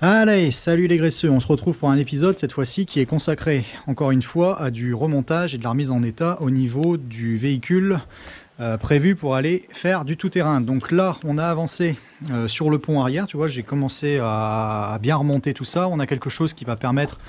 Allez, salut les graisseux, on se retrouve pour un épisode cette fois-ci qui est consacré encore une fois à du remontage et de la remise en état au niveau du véhicule prévu pour aller faire du tout-terrain. Donc là, on a avancé sur le pont arrière, tu vois, j'ai commencé à bien remonter tout ça. On a quelque chose qui va permettre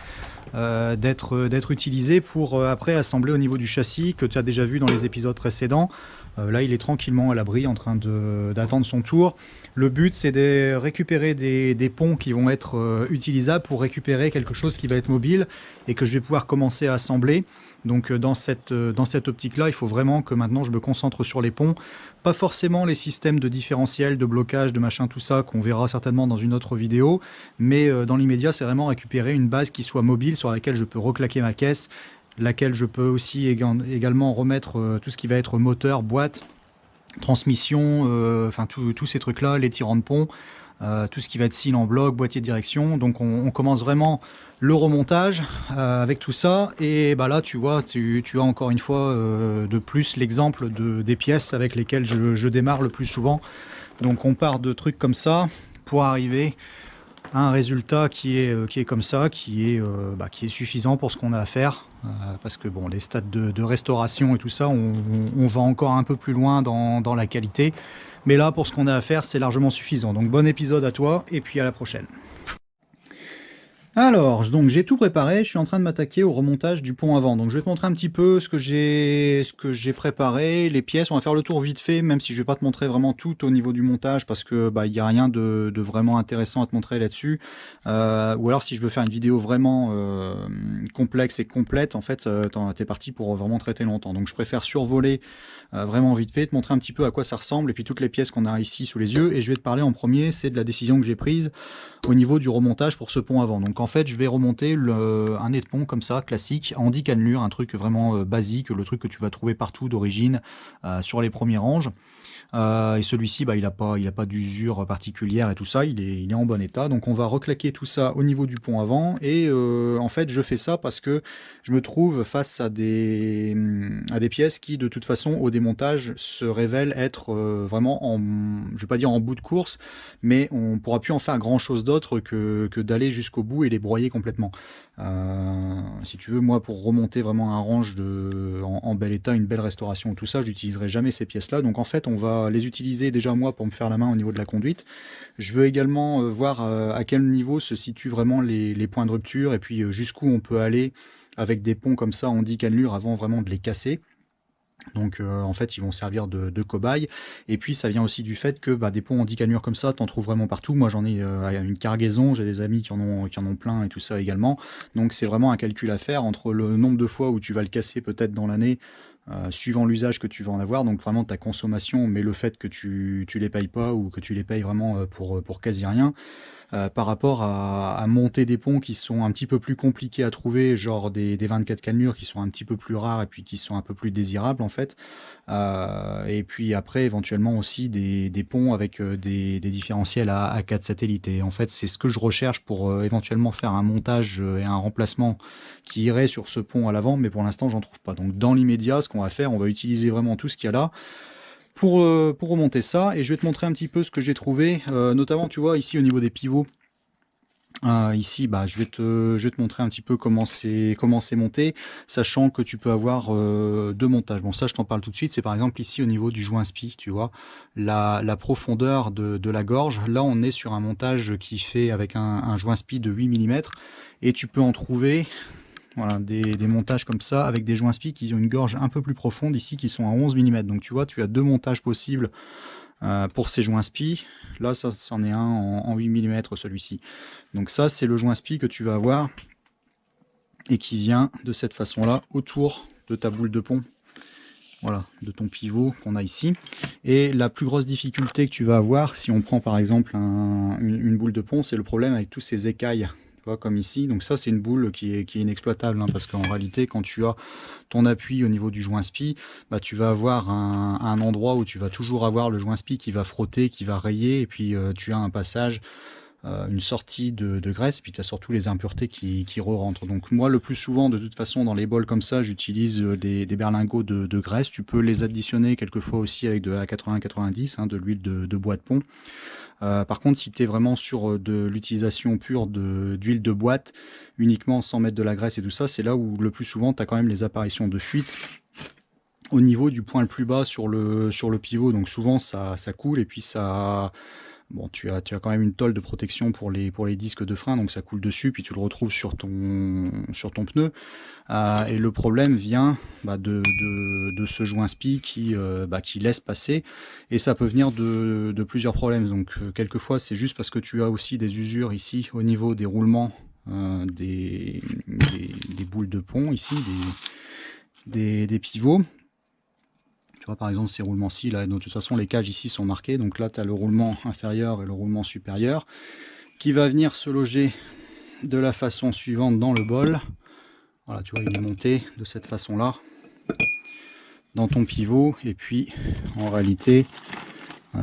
d'être utilisé pour après assembler au niveau du châssis que tu as déjà vu dans les épisodes précédents. Là, il est tranquillement à l'abri en train d'attendre son tour. Le but, c'est de récupérer des ponts qui vont être utilisables pour récupérer quelque chose qui va être mobile et que je vais pouvoir commencer à assembler. Donc dans cette optique-là, il faut vraiment que maintenant je me concentre sur les ponts. Pas forcément les systèmes de différentiel, de blocage, de machin, tout ça, qu'on verra certainement dans une autre vidéo. Mais dans l'immédiat, c'est vraiment récupérer une base qui soit mobile, sur laquelle je peux reclaquer ma caisse, laquelle je peux aussi également remettre tout ce qui va être moteur, boîte, transmission, enfin tous ces trucs-là, les tirants de pont, tout ce qui va être cyle en bloc, boîtier de direction. Donc on commence vraiment le remontage avec tout ça. Et bah là, tu vois, tu as encore une fois de plus l'exemple des pièces avec lesquelles je démarre le plus souvent. Donc on part de trucs comme ça pour arriver à un résultat qui est comme ça, qui est suffisant pour ce qu'on a à faire. Parce que bon, les stades de restauration et tout ça, on va encore un peu plus loin dans la qualité. Mais là, pour ce qu'on a à faire, c'est largement suffisant. Donc bon épisode à toi, et puis à la prochaine. Alors, donc j'ai tout préparé, je suis en train de m'attaquer au remontage du pont avant. Donc je vais te montrer un petit peu ce que j'ai préparé, les pièces. On va faire le tour vite fait, même si je vais pas te montrer vraiment tout au niveau du montage, parce que bah il y a rien de vraiment intéressant à te montrer là-dessus. Ou alors si je veux faire une vidéo vraiment complexe et complète, en fait, t'es parti pour vraiment traiter longtemps. Donc je préfère survoler vraiment vite fait, te montrer un petit peu à quoi ça ressemble, et puis toutes les pièces qu'on a ici sous les yeux. Et je vais te parler en premier, c'est de la décision que j'ai prise au niveau du remontage pour ce pont avant. Donc en fait, je vais remonter un nez de pont comme ça, classique, en 10 cannelures, un truc vraiment basique, le truc que tu vas trouver partout d'origine sur les premiers ranges. Et celui-ci, bah, il a pas d'usure particulière et tout ça, il est en bon état. Donc on va reclaquer tout ça au niveau du pont avant. Et en fait, je fais ça parce que je me trouve face à des pièces qui, de toute façon, au démontage, se révèlent être vraiment je vais pas dire en bout de course, mais on pourra plus en faire grand-chose d'autre que d'aller jusqu'au bout et les broyer complètement. Si tu veux, moi, pour remonter vraiment un range en bel état, une belle restauration, tout ça, j'utiliserai jamais ces pièces-là. Donc en fait, on va les utiliser déjà moi pour me faire la main au niveau de la conduite. Je veux également voir à quel niveau se situent vraiment les points de rupture et puis jusqu'où on peut aller avec des ponts comme ça en 10 cannelures avant vraiment de les casser. Donc en fait ils vont servir de cobaye. Et puis ça vient aussi du fait que bah, des ponts en 10 cannelures comme ça, t'en trouves vraiment partout. Moi j'en ai une cargaison, j'ai des amis qui en ont plein et tout ça également. Donc c'est vraiment un calcul à faire entre le nombre de fois où tu vas le casser peut-être dans l'année, suivant l'usage que tu vas en avoir, donc vraiment ta consommation, mais le fait que tu les payes pas ou que tu les payes vraiment pour quasi rien, par rapport à monter des ponts qui sont un petit peu plus compliqués à trouver, genre des 24 cannelures qui sont un petit peu plus rares et puis qui sont un peu plus désirables en fait. Et puis après éventuellement aussi des ponts avec des différentiels à 4 satellites. Et en fait c'est ce que je recherche pour éventuellement faire un montage et un remplacement qui irait sur ce pont à l'avant, mais pour l'instant j'en trouve pas. Donc dans l'immédiat, ce qu'on va faire, on va utiliser vraiment tout ce qu'il y a là pour remonter ça. Et je vais te montrer un petit peu ce que j'ai trouvé, notamment tu vois ici au niveau des pivots. Ici, bah, je vais te montrer un petit peu comment c'est monté, sachant que tu peux avoir deux montages. Bon, ça, je t'en parle tout de suite. C'est par exemple ici au niveau du joint spi, tu vois, la profondeur de la gorge. Là, on est sur un montage qui fait avec un joint spi de 8 mm, et tu peux en trouver. Voilà, des montages comme ça avec des joints spi qui ont une gorge un peu plus profonde ici, qui sont à 11 mm. Donc tu vois, tu as deux montages possibles pour ces joints spi. Là, ça, c'en est un en 8 mm celui-ci. Donc ça, c'est le joint spi que tu vas avoir et qui vient de cette façon-là autour de ta boule de pont. Voilà, de ton pivot qu'on a ici. Et la plus grosse difficulté que tu vas avoir, si on prend par exemple une boule de pont, c'est le problème avec tous ces écailles, tu vois, comme ici. Donc ça, c'est une boule qui est inexploitable, hein, parce qu'en réalité, quand tu as ton appui au niveau du joint spi, bah, tu vas avoir un endroit où tu vas toujours avoir le joint spi qui va frotter, qui va rayer, et puis tu as un passage une sortie de graisse, et puis tu as surtout les impuretés qui re-rentrent. Donc moi, le plus souvent, de toute façon, dans les bols comme ça, j'utilise des berlingots de graisse. Tu peux les additionner quelquefois aussi avec de la 80-90, hein, de l'huile de bois de pont. Par contre, si tu es vraiment sur de l'utilisation pure d'huile de boîte, uniquement sans mettre de la graisse et tout ça, c'est là où le plus souvent tu as quand même les apparitions de fuite au niveau du point le plus bas sur le pivot. Donc souvent ça coule, et puis ça... Bon, tu as quand même une tôle de protection pour les disques de frein, donc ça coule dessus, puis tu le retrouves sur ton pneu. Et le problème vient de ce joint spi qui laisse passer, et ça peut venir de plusieurs problèmes. Donc quelquefois c'est juste parce que tu as aussi des usures ici au niveau des roulements des boules de pont ici, des pivots. Tu vois, par exemple, ces roulements-ci, là, de toute façon, les cages ici sont marquées. Donc là, tu as le roulement inférieur et le roulement supérieur qui va venir se loger de la façon suivante dans le bol. Voilà, tu vois, il est monté de cette façon-là dans ton pivot. Et puis, en réalité,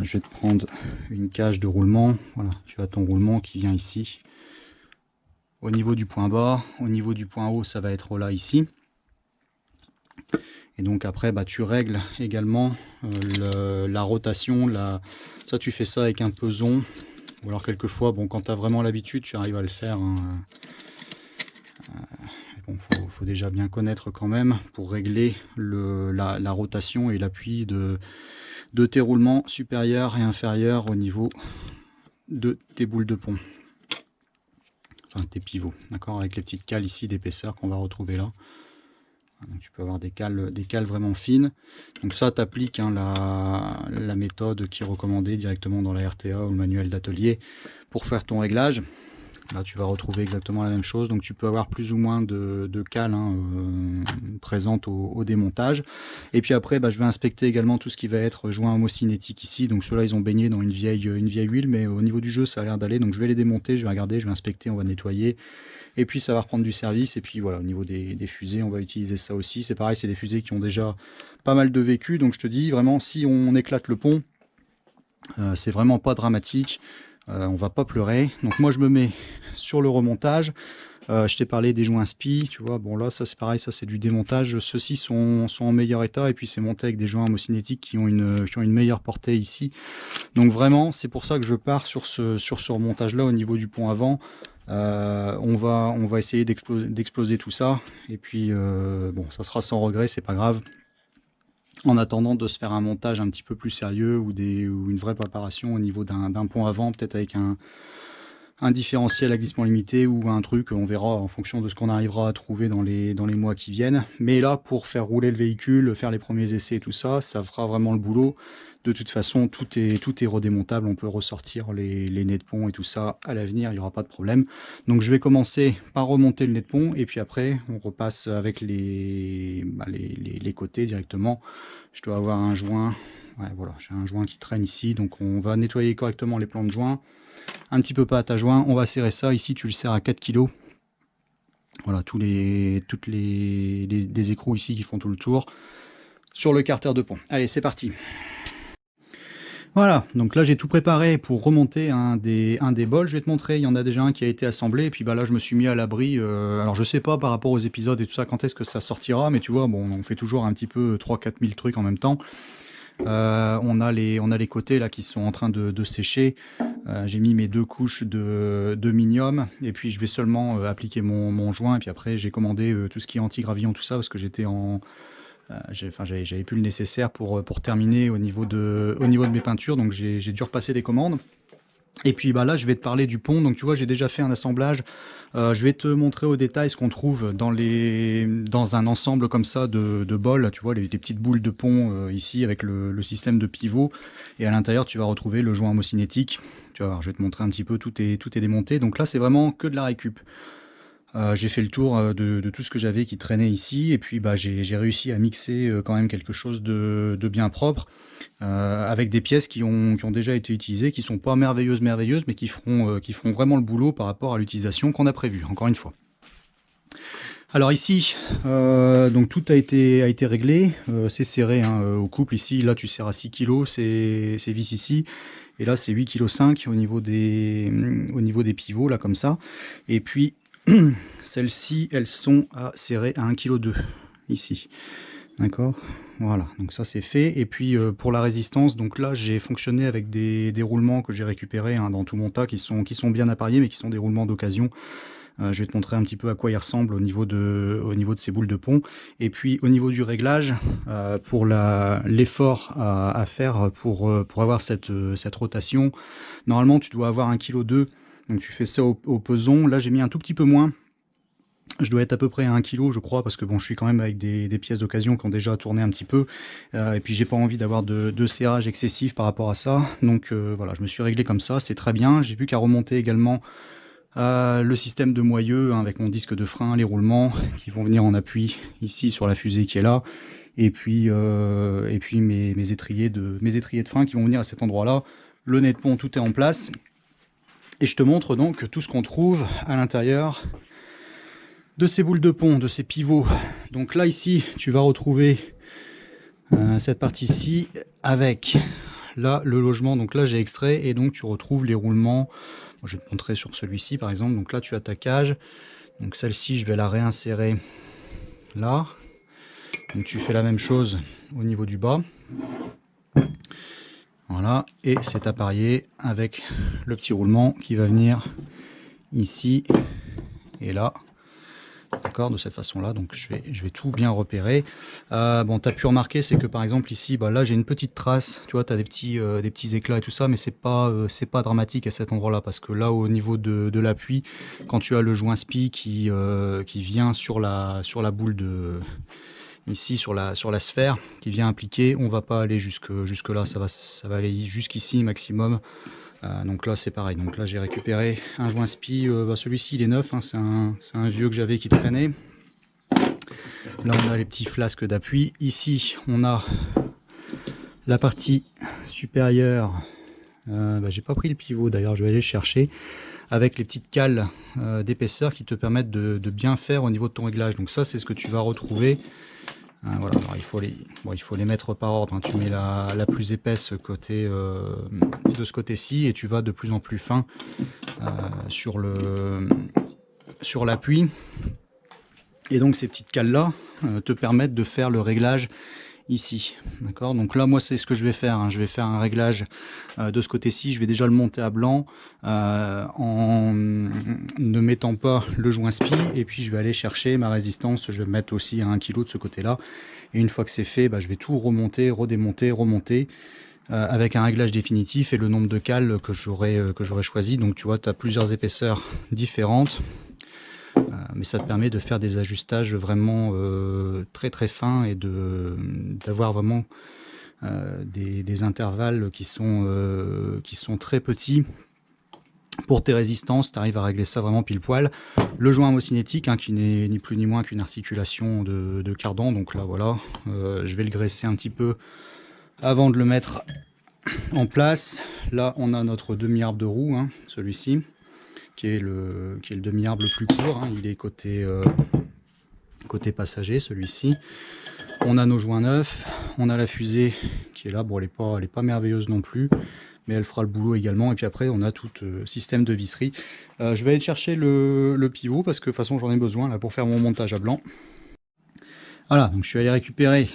je vais te prendre une cage de roulement. Voilà, tu as ton roulement qui vient ici. Au niveau du point bas, au niveau du point haut, ça va être là, ici. Et donc après, tu règles également la rotation. Ça, tu fais ça avec un peson. Ou alors quelquefois, bon, quand tu as vraiment l'habitude, tu arrives à le faire. Hein. Bon, faut déjà bien connaître quand même pour régler la rotation et l'appui de tes roulements supérieurs et inférieurs au niveau de tes boules de pont. Enfin, tes pivots, d'accord, avec les petites cales ici d'épaisseur qu'on va retrouver là. Donc tu peux avoir des cales vraiment fines. Donc ça, t'appliques la méthode qui est recommandée directement dans la RTA ou le manuel d'atelier pour faire ton réglage. Là, tu vas retrouver exactement la même chose. Donc tu peux avoir plus ou moins de cales présentes au démontage. Et puis après, je vais inspecter également tout ce qui va être joint homocinétique ici. Donc ceux-là, ils ont baigné dans une vieille huile, mais au niveau du jeu, ça a l'air d'aller. Donc je vais les démonter, je vais regarder, je vais inspecter, on va nettoyer. Et puis ça va reprendre du service. Et puis voilà, au niveau des fusées, on va utiliser ça aussi. C'est pareil, c'est des fusées qui ont déjà pas mal de vécu. Donc je te dis vraiment, si on éclate le pont, c'est vraiment pas dramatique. On va pas pleurer. Donc moi je me mets sur le remontage. Je t'ai parlé des joints spi, tu vois. Bon là, ça c'est pareil, ça c'est du démontage. Ceux-ci sont en meilleur état, et puis c'est monté avec des joints homocinétiques qui ont une meilleure portée ici. Donc vraiment, c'est pour ça que je pars sur ce remontage là au niveau du pont avant. On va essayer d'exploser tout ça, et puis bon, ça sera sans regret, c'est pas grave. En attendant de se faire un montage un petit peu plus sérieux ou une vraie préparation au niveau d'un pont avant, peut-être avec un différentiel à glissement limité ou un truc, on verra en fonction de ce qu'on arrivera à trouver dans les mois qui viennent. Mais là, pour faire rouler le véhicule, faire les premiers essais et tout ça, ça fera vraiment le boulot. De toute façon, tout est redémontable, on peut ressortir les nez de pont et tout ça à l'avenir, il n'y aura pas de problème. Donc je vais commencer par remonter le nez de pont, et puis après on repasse avec les côtés directement. Je dois avoir un joint, ouais, voilà, j'ai un joint qui traîne ici, donc on va nettoyer correctement les plans de joint. Un petit peu pâte à joint, on va serrer ça, ici tu le serres à 4 kg. Voilà, toutes les écrous ici qui font tout le tour sur le carter de pont. Allez, c'est parti. Voilà, donc là j'ai tout préparé pour remonter un des bols. Je vais te montrer, il y en a déjà un qui a été assemblé, et puis là je me suis mis à l'abri. Alors je sais pas par rapport aux épisodes et tout ça quand est-ce que ça sortira, mais tu vois, bon, on fait toujours un petit peu 3-4 000 trucs en même temps. On a les côtés là qui sont en train de sécher. J'ai mis mes 2 couches de minium, et puis je vais seulement appliquer mon joint, et puis après j'ai commandé tout ce qui est anti-gravillon, tout ça, parce que j'étais en... j'avais plus le nécessaire pour terminer au niveau de mes peintures, donc j'ai dû repasser des commandes. Et puis là je vais te parler du pont. Donc tu vois, j'ai déjà fait un assemblage. Je vais te montrer au détail ce qu'on trouve dans un ensemble comme ça de bols. Tu vois les petites boules de pont ici avec le système de pivot, et à l'intérieur tu vas retrouver le joint homocinétique. Tu vas voir, je vais te montrer un petit peu, tout est démonté. Donc là c'est vraiment que de la récup. J'ai fait le tour de tout ce que j'avais qui traînait ici, et puis j'ai réussi à mixer quand même quelque chose de bien propre, avec des pièces qui ont déjà été utilisées, qui sont pas merveilleuses, mais qui feront vraiment le boulot par rapport à l'utilisation qu'on a prévue, encore une fois. Alors ici, donc tout a été réglé, c'est serré hein, au couple ici, là tu serres à 6 kg, ces vis ici, et là c'est 8,5 kg au niveau des pivots, là comme ça, et puis celles-ci, elles sont à serrer à 1,2 kg ici, d'accord, voilà, donc ça c'est fait, et puis pour la résistance, donc là j'ai fonctionné avec des roulements que j'ai récupérés hein, dans tout mon tas, qui sont bien appareillés, mais qui sont des roulements d'occasion. Je vais te montrer un petit peu à quoi il ressemble au niveau de ces boules de pont. Et puis au niveau du réglage, pour l'effort à faire pour avoir cette rotation, normalement tu dois avoir 1,2 kg. Donc tu fais ça au peson. Là j'ai mis un tout petit peu moins. Je dois être à peu près à 1 kg je crois, parce que bon, je suis quand même avec des pièces d'occasion qui ont déjà tourné un petit peu. Et puis j'ai pas envie d'avoir de serrage excessif par rapport à ça. Donc voilà, je me suis réglé comme ça, c'est très bien. J'ai plus qu'à remonter également le système de moyeu hein, avec mon disque de frein, les roulements qui vont venir en appui ici sur la fusée qui est là, et puis mes étriers de frein qui vont venir à cet endroit là. Le nez de pont, tout est en place, et je te montre donc tout ce qu'on trouve à l'intérieur de ces boules de pont, de ces pivots. Donc là ici tu vas retrouver cette partie-ci avec là le logement. Donc là j'ai extrait, et donc tu retrouves les roulements. Je vais te montrer sur celui-ci par exemple. Donc là tu as ta cage, donc celle-ci je vais la réinsérer là, donc tu fais la même chose au niveau du bas, voilà, et c'est appareillé avec le petit roulement qui va venir ici et là, d'accord, de cette façon là. Donc je vais tout bien repérer. Bon, tu as pu remarquer, c'est que par exemple ici, bah, là j'ai une petite trace, tu vois, tu as des petits éclats et tout ça, mais c'est pas dramatique à cet endroit là, parce que là au niveau de l'appui, quand tu as le joint spi qui vient sur la boule de ici, sur la sphère qui vient appliquer, on va pas aller jusque là, ça va aller jusqu'ici maximum. Donc là c'est pareil, donc là j'ai récupéré un joint spi, celui-ci il est neuf, hein, c'est un vieux que j'avais qui traînait. Là on a les petits flasques d'appui, ici on a la partie supérieure, j'ai pas pris le pivot d'ailleurs, je vais aller le chercher, avec les petites cales d'épaisseur qui te permettent de bien faire au niveau de ton réglage. Donc ça c'est ce que tu vas retrouver. Voilà, alors il faut les mettre par ordre, hein. Tu mets la plus épaisse côté, de ce côté-ci, et tu vas de plus en plus fin sur l'appui. Et donc ces petites cales là te permettent de faire le réglage ici, d'accord. Donc là moi c'est ce que je vais faire, hein. Je vais faire un réglage de ce côté-ci. Je vais déjà le monter à blanc en ne mettant pas le joint spi, et puis je vais aller chercher ma résistance. Je vais mettre aussi à 1 kg de ce côté là, et une fois que c'est fait, je vais tout remonter, redémonter, remonter avec un réglage définitif et le nombre de cales que j'aurai choisi. Donc tu vois, tu as plusieurs épaisseurs différentes, mais ça te permet de faire des ajustages vraiment très très fins, et d'avoir vraiment des intervalles qui sont très petits. Pour tes résistances, tu arrives à régler ça vraiment pile poil. Le joint homocinétique, hein, qui n'est ni plus ni moins qu'une articulation de cardan. Donc là voilà, je vais le graisser un petit peu avant de le mettre en place. Là on a notre demi-arbre de roue, hein, celui-ci, qui est le demi-arbre le plus court, hein. Il est côté passager, celui-ci. On a nos joints neufs, on a la fusée qui est là. Bon, elle est pas merveilleuse non plus, mais elle fera le boulot également. Et puis après on a tout système de visserie. Je vais aller chercher le pivot, parce que de toute façon j'en ai besoin là pour faire mon montage à blanc. Voilà, donc je suis allé récupérer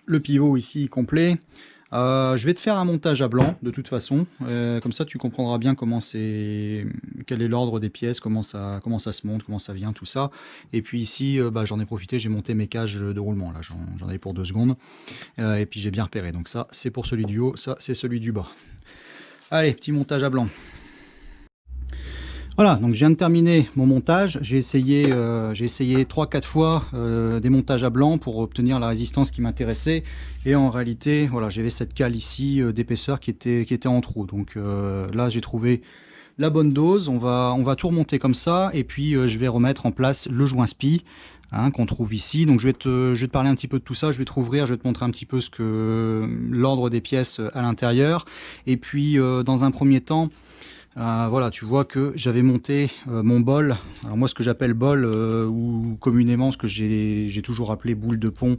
le pivot ici complet. Je vais te faire un montage à blanc de toute façon, comme ça tu comprendras bien quel est l'ordre des pièces, comment ça se monte, comment ça vient, tout ça. Et puis ici j'en ai profité, j'ai monté mes cages de roulement, là j'en ai pour 2 secondes, et puis j'ai bien repéré. Donc ça c'est pour celui du haut, ça c'est celui du bas. Allez, petit montage à blanc. Voilà, donc je viens de terminer mon montage. J'ai essayé 3-4 fois des montages à blanc pour obtenir la résistance qui m'intéressait, et en réalité voilà, j'avais cette cale ici d'épaisseur qui était en trop. Donc là j'ai trouvé la bonne dose. On va tout remonter comme ça, et puis je vais remettre en place le joint spi, hein, qu'on trouve ici. Donc je vais te parler un petit peu de tout ça. Je vais te rouvrir, je vais te montrer un petit peu l'ordre des pièces à l'intérieur, et puis dans un premier temps, Voilà, tu vois que j'avais monté mon bol. Alors moi, ce que j'appelle bol, ou communément ce que j'ai toujours appelé boule de pont,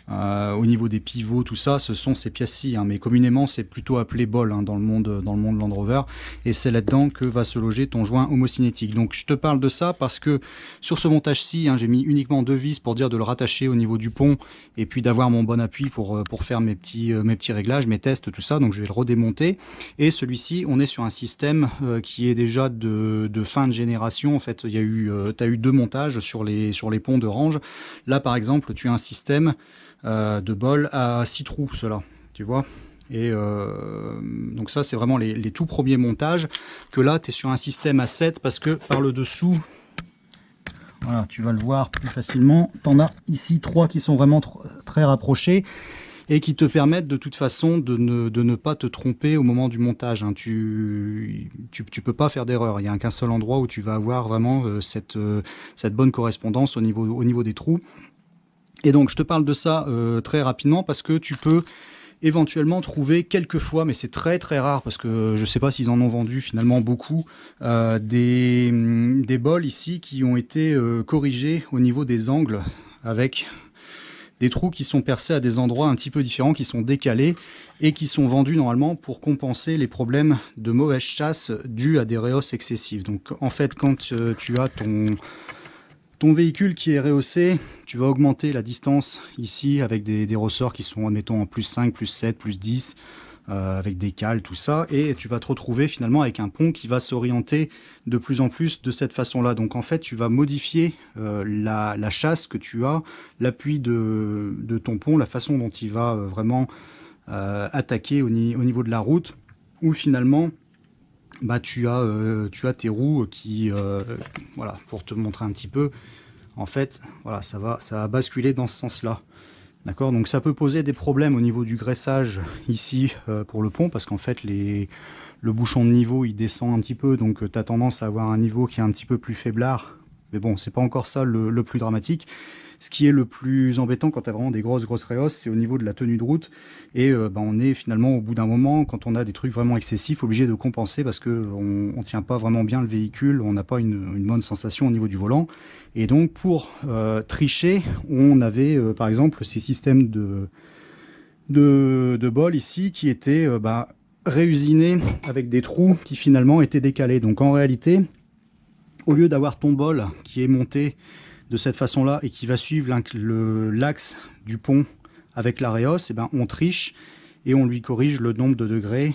au niveau des pivots, tout ça, ce sont ces pièces-ci, hein, mais communément c'est plutôt appelé bol, hein, dans le monde Land Rover, et c'est là-dedans que va se loger ton joint homocinétique. Donc je te parle de ça parce que sur ce montage-ci, hein, j'ai mis uniquement 2 vis pour dire de le rattacher au niveau du pont, et puis d'avoir mon bon appui pour faire mes petits réglages, mes tests, tout ça. Donc je vais le redémonter, et celui-ci, on est sur un système qui est déjà de fin de génération. En fait, tu as eu 2 montages sur les ponts de range. Là par exemple, tu as un système de bol à 6 trous, cela, tu vois. Et donc ça, c'est vraiment les tout premiers montages. Que là, tu es sur un système à 7 parce que par le dessous, voilà, tu vas le voir plus facilement. Tu en as ici 3 qui sont vraiment très rapprochés et qui te permettent de toute façon de ne pas te tromper au moment du montage, hein. Tu peux pas faire d'erreur. Il n'y a qu'un seul endroit où tu vas avoir vraiment cette bonne correspondance au niveau des trous. Et donc je te parle de ça très rapidement parce que tu peux éventuellement trouver quelques fois, mais c'est très très rare parce que je ne sais pas s'ils en ont vendu finalement beaucoup, des bols ici qui ont été corrigés au niveau des angles avec des trous qui sont percés à des endroits un petit peu différents, qui sont décalés et qui sont vendus normalement pour compenser les problèmes de mauvaise chasse dus à des rehausses excessives. Donc en fait, quand tu as ton véhicule qui est rehaussé, tu vas augmenter la distance ici avec des ressorts qui sont, admettons, en plus 5, plus 7, plus 10, avec des cales, tout ça, et tu vas te retrouver finalement avec un pont qui va s'orienter de plus en plus de cette façon-là. Donc en fait, tu vas modifier la chasse que tu as, l'appui de ton pont, la façon dont il va vraiment attaquer au niveau de la route, où finalement bah, tu as tes roues qui, voilà, pour te montrer un petit peu, en fait, voilà, ça va basculer dans ce sens-là. D'accord, donc ça peut poser des problèmes au niveau du graissage ici pour le pont, parce qu'en fait le bouchon de niveau il descend un petit peu, donc tu as tendance à avoir un niveau qui est un petit peu plus faiblard. Mais bon, c'est pas encore ça le plus dramatique. Ce qui est le plus embêtant quand tu as vraiment des grosses rehausses, c'est au niveau de la tenue de route. Et bah, on est finalement au bout d'un moment, quand on a des trucs vraiment excessifs, obligé de compenser parce qu'on ne tient pas vraiment bien le véhicule, on n'a pas une bonne sensation au niveau du volant. Et donc pour tricher, on avait par exemple ces systèmes de bol ici qui étaient réusinés avec des trous qui finalement étaient décalés. Donc en réalité, au lieu d'avoir ton bol qui est monté de cette façon-là et qui va suivre l'axe du pont avec la réhausse, et ben on triche et on lui corrige le nombre de degrés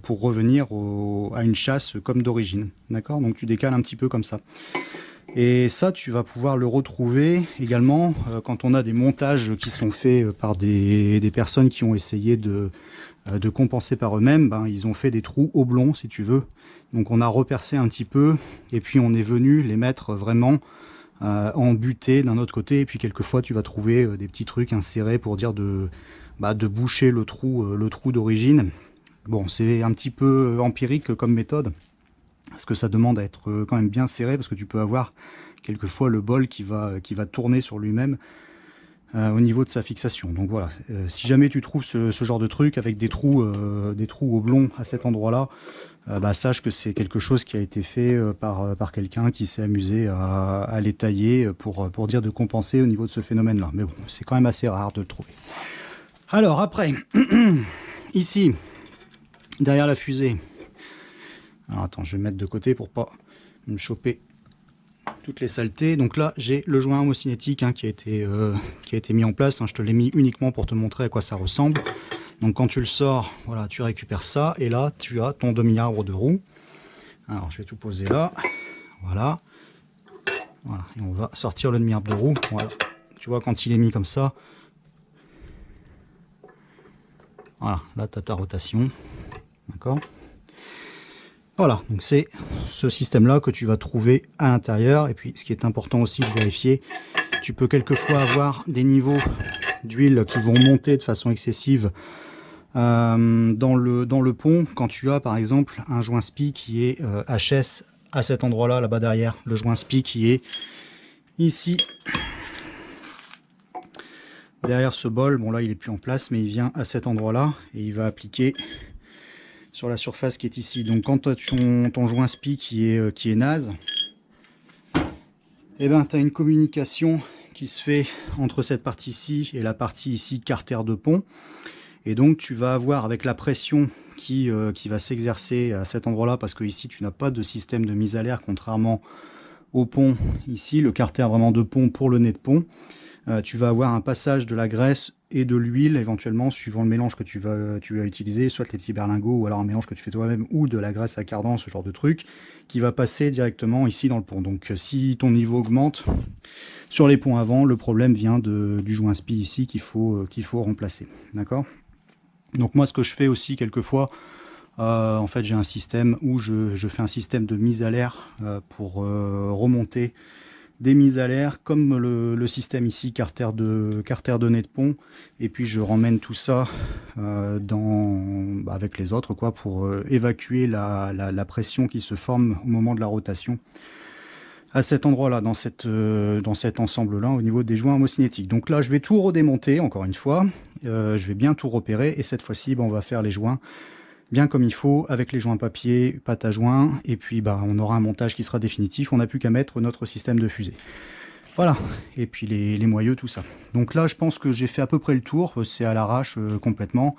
pour revenir à une chasse comme d'origine. D'accord, donc tu décales un petit peu comme ça. Et ça, tu vas pouvoir le retrouver également quand on a des montages qui sont faits par des personnes qui ont essayé de compenser par eux-mêmes. Ben, ils ont fait des trous oblongs, si tu veux. Donc on a repercé un petit peu et puis on est venu les mettre vraiment en butée d'un autre côté. Et puis quelquefois, tu vas trouver des petits trucs insérés pour dire de boucher le trou d'origine. Bon, c'est un petit peu empirique comme méthode, parce que ça demande à être quand même bien serré, parce que tu peux avoir quelquefois le bol qui va tourner sur lui-même au niveau de sa fixation. Donc voilà, si jamais tu trouves ce genre de truc avec des trous oblongs à cet endroit-là, sache que c'est quelque chose qui a été fait par quelqu'un qui s'est amusé à les tailler pour dire de compenser au niveau de ce phénomène-là. Mais bon, c'est quand même assez rare de le trouver. Alors après, ici, derrière la fusée, alors attends, je vais me mettre de côté pour pas me choper toutes les saletés. Donc là, j'ai le joint homocinétique qui a été mis en place. Je te l'ai mis uniquement pour te montrer à quoi ça ressemble. Donc quand tu le sors, voilà, tu récupères ça. Et là, tu as ton demi-arbre de roue. Alors, je vais tout poser là. Voilà. Voilà. Et on va sortir le demi-arbre de roue. Voilà. Tu vois, quand il est mis comme ça, voilà, là, tu as ta rotation. D'accord ? Voilà, donc c'est ce système-là que tu vas trouver à l'intérieur. Et puis, ce qui est important aussi de vérifier, tu peux quelquefois avoir des niveaux d'huile qui vont monter de façon excessive dans le pont. Quand tu as, par exemple, un joint SPI qui est HS à cet endroit-là, là-bas derrière, le joint SPI qui est ici, derrière ce bol. Bon, là, il est plus en place, mais il vient à cet endroit-là et il va appliquer sur la surface qui est ici. Donc quand tu as ton joint SPI qui est naze, et ben tu as une communication qui se fait entre cette partie-ci et la partie ici carter de pont. Et donc tu vas avoir, avec la pression qui va s'exercer à cet endroit-là, parce que ici tu n'as pas de système de mise à l'air, contrairement au pont ici, le carter vraiment de pont pour le nez de pont, tu vas avoir un passage de la graisse et de l'huile, éventuellement, suivant le mélange que tu vas utiliser, soit les petits berlingots, ou alors un mélange que tu fais toi-même, ou de la graisse à cardan, ce genre de truc, qui va passer directement ici dans le pont. Donc si ton niveau augmente sur les ponts avant, le problème vient du joint SPI ici qu'il faut remplacer. D'accord? Donc moi, ce que je fais aussi quelquefois, en fait, j'ai un système où je fais un système de mise à l'air pour remonter des mises à l'air, comme le système ici, carter de nez de pont, et puis je ramène tout ça avec les autres, quoi, pour évacuer la pression qui se forme au moment de la rotation à cet endroit-là, dans cet ensemble-là, au niveau des joints homocinétiques. Donc là, je vais tout redémonter, encore une fois, je vais bien tout repérer, et cette fois-ci, on va faire les joints bien comme il faut, avec les joints papier, pâte à joint, et puis on aura un montage qui sera définitif. On n'a plus qu'à mettre notre système de fusée. Voilà, et puis les moyeux, tout ça. Donc là, je pense que j'ai fait à peu près le tour, c'est à l'arrache complètement.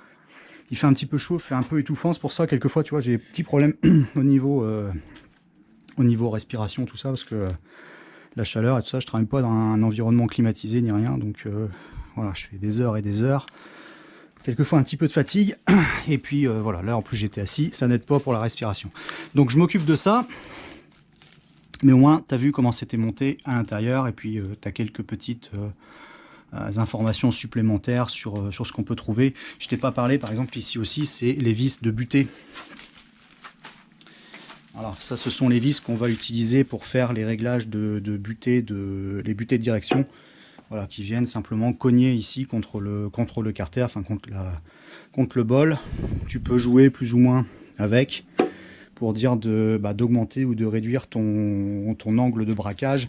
Il fait un petit peu chaud, fait un peu étouffant, c'est pour ça quelquefois, tu vois, j'ai des petits problèmes au niveau respiration, tout ça, parce que la chaleur et tout ça, je travaille pas dans un environnement climatisé ni rien, donc voilà, je fais des heures et des heures. Quelquefois un petit peu de fatigue, et puis voilà, là en plus j'étais assis, ça n'aide pas pour la respiration. Donc je m'occupe de ça, mais au moins tu as vu comment c'était monté à l'intérieur, et puis tu as quelques petites informations supplémentaires sur ce qu'on peut trouver. Je t'ai pas parlé, par exemple ici aussi, c'est les vis de butée. Alors ça, ce sont les vis qu'on va utiliser pour faire les réglages de butée, les butées de direction. Voilà, qui viennent simplement cogner ici contre le carter, enfin contre le bol. Tu peux jouer plus ou moins avec pour dire d'augmenter ou de réduire ton angle de braquage.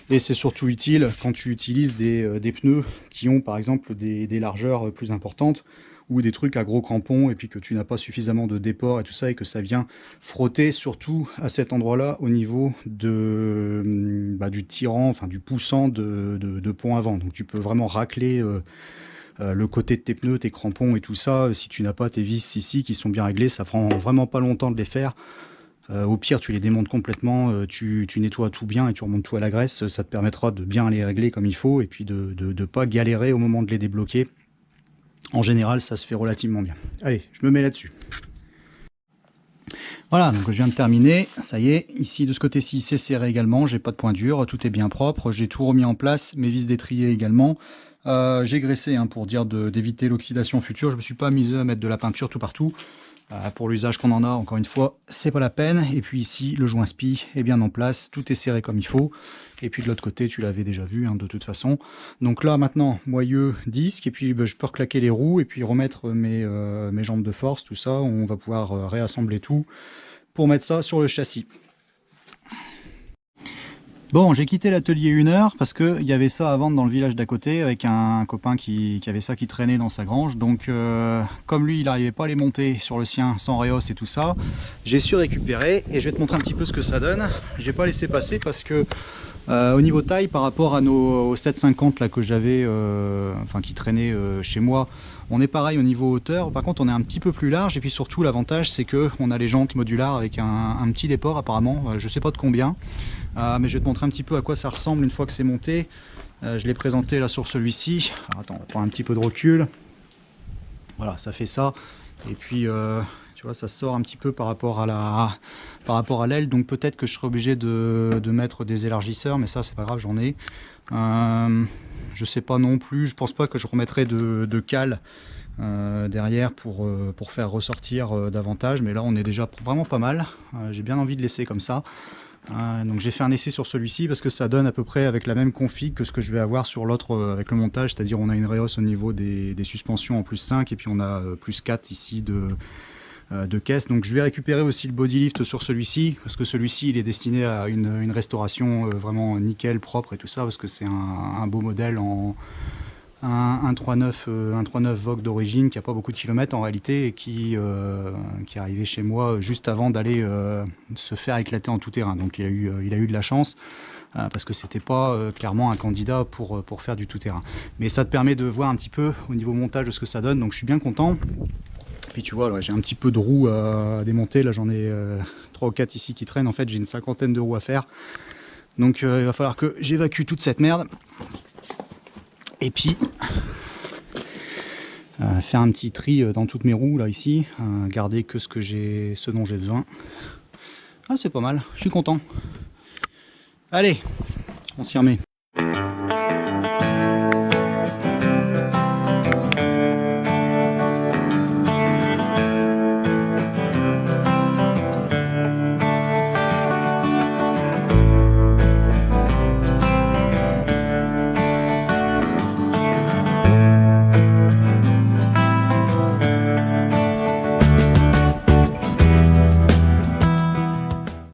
Et c'est surtout utile quand tu utilises des pneus qui ont par exemple des largeurs plus importantes, ou des trucs à gros crampons, et puis que tu n'as pas suffisamment de déport et tout ça, et que ça vient frotter surtout à cet endroit-là au niveau du tirant, enfin du poussant de pont avant. Donc tu peux vraiment racler le côté de tes pneus, tes crampons et tout ça. Si tu n'as pas tes vis ici qui sont bien réglées, ça prend vraiment pas longtemps de les faire. Au pire, tu les démontes complètement, tu nettoies tout bien et tu remontes tout à la graisse. Ça te permettra de bien les régler comme il faut, et puis de ne pas galérer au moment de les débloquer. En général, ça se fait relativement bien. Allez, je me mets là-dessus. Voilà, donc je viens de terminer. Ça y est, ici de ce côté-ci, c'est serré également. J'ai pas de point dur, tout est bien propre. J'ai tout remis en place, mes vis d'étrier également. J'ai graissé pour dire d'éviter l'oxydation future. Je me suis pas amusé à mettre de la peinture tout partout. Pour l'usage qu'on en a, encore une fois, c'est pas la peine. Et puis ici, le joint SPI est bien en place, tout est serré comme il faut. Et puis de l'autre côté, tu l'avais déjà vu de toute façon. Donc là maintenant, moyeu, disque, et puis je peux reclaquer les roues et puis remettre mes jambes de force, tout ça. On va pouvoir réassembler tout pour mettre ça sur le châssis. Bon, j'ai quitté l'atelier 1 heure parce qu'il y avait ça à vendre dans le village d'à côté, avec un copain qui avait ça qui traînait dans sa grange. Donc comme lui il n'arrivait pas à les monter sur le sien sans réos et tout ça, j'ai su récupérer, et je vais te montrer un petit peu ce que ça donne. Je n'ai pas laissé passer parce que au niveau taille, par rapport à nos 750 là que j'avais, qui traînaient chez moi, on est pareil au niveau hauteur. Par contre on est un petit peu plus large, et puis surtout l'avantage c'est que on a les jantes modulaires avec un petit déport apparemment, je sais pas de combien, mais je vais te montrer un petit peu à quoi ça ressemble une fois que c'est monté. Je l'ai présenté là sur celui-ci. Attends, on va prendre un petit peu de recul. Voilà, ça fait ça, et puis tu vois, ça sort un petit peu par rapport à l'aile, donc peut-être que je serai obligé de mettre des élargisseurs, mais ça c'est pas grave, j'en ai. Je sais pas non plus, je pense pas que je remettrai de cale derrière pour faire ressortir davantage, mais là on est déjà vraiment pas mal. J'ai bien envie de laisser comme ça. Donc j'ai fait un essai sur celui-ci parce que ça donne à peu près avec la même config que ce que je vais avoir sur l'autre avec le montage, c'est-à-dire on a une réhausse au niveau des suspensions en plus 5, et puis on a plus 4 ici de caisse. Donc je vais récupérer aussi le body lift sur celui-ci, parce que celui-ci il est destiné à une restauration vraiment nickel, propre et tout ça, parce que c'est un beau modèle un 3.9 Vogue d'origine qui a pas beaucoup de kilomètres en réalité et qui est arrivé chez moi juste avant d'aller se faire éclater en tout terrain. Donc il a eu de la chance parce que c'était pas clairement un candidat pour faire du tout terrain. Mais ça te permet de voir un petit peu au niveau montage de ce que ça donne, donc je suis bien content. Puis tu vois, là, j'ai un petit peu de roues à démonter, là j'en ai 3 ou 4 ici qui traînent, en fait j'ai une 50aine de roues à faire. Donc il va falloir que j'évacue toute cette merde. Et puis faire un petit tri dans toutes mes roues là ici, garder que ce dont j'ai besoin. Ah c'est pas mal, je suis content. Allez, on s'y remet.